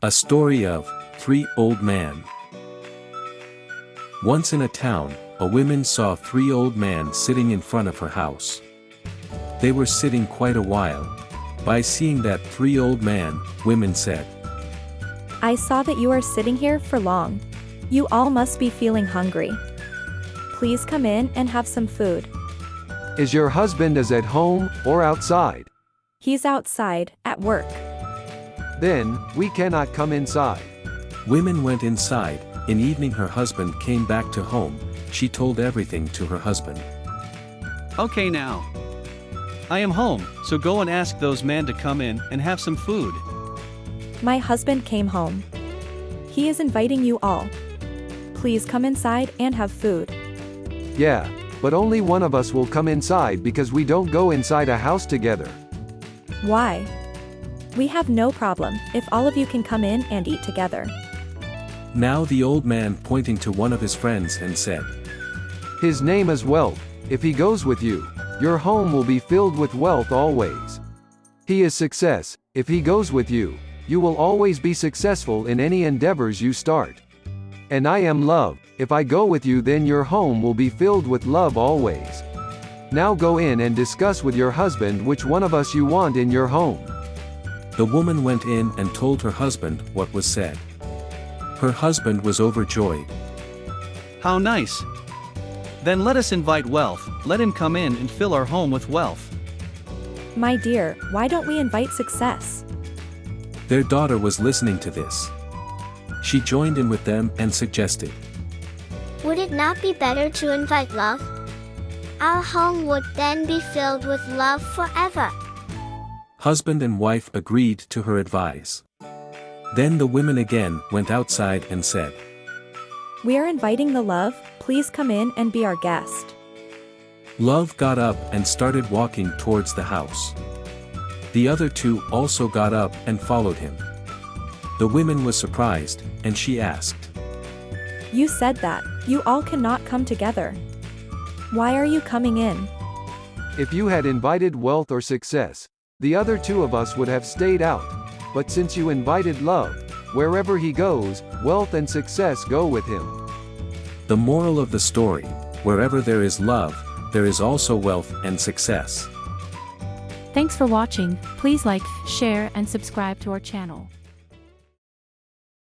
A story of 3 old men. Once in a town, a woman saw 3 old men sitting in front of her house. They were sitting quite a while. By seeing that 3 old men, women said, I saw that you are sitting here for long. You all must be feeling hungry. Please come in and have some food. Is your husband at home or outside? He's outside, at work. Then, we cannot come inside. Women went inside. In evening her husband came back to home. She told everything to her husband. Okay now. I am home, so go and ask those men to come in and have some food. My husband came home. He is inviting you all. Please come inside and have food. Yeah, but only one of us will come inside because we don't go inside a house together. Why? We have no problem if all of you can come in and eat together. Now the old man pointing to one of his friends and said, His name is Wealth. If he goes with you, your home will be filled with wealth always. He is Success. If he goes with you, you will always be successful in any endeavors you start. And I am Love. If I go with you, then your home will be filled with love always. Now go in and discuss with your husband which one of us you want in your home. The woman went in and told her husband what was said. Her husband was overjoyed. How nice! Then let us invite Wealth, let him come in and fill our home with wealth. My dear, why don't we invite Success? Their daughter was listening to this. She joined in with them and suggested, Would it not be better to invite Love? Our home would then be filled with love forever. Husband and wife agreed to her advice. Then the women again went outside and said, We are inviting the Love, please come in and be our guest. Love got up and started walking towards the house. The other 2 also got up and followed him. The woman was surprised, and she asked, You said that you all cannot come together. Why are you coming in? If you had invited Wealth or Success, the other 2 of us would have stayed out. But since you invited Love, wherever he goes, wealth and success go with him. The moral of the story, wherever there is love, there is also wealth and success. Thanks for watching. Please like, share and subscribe to our channel.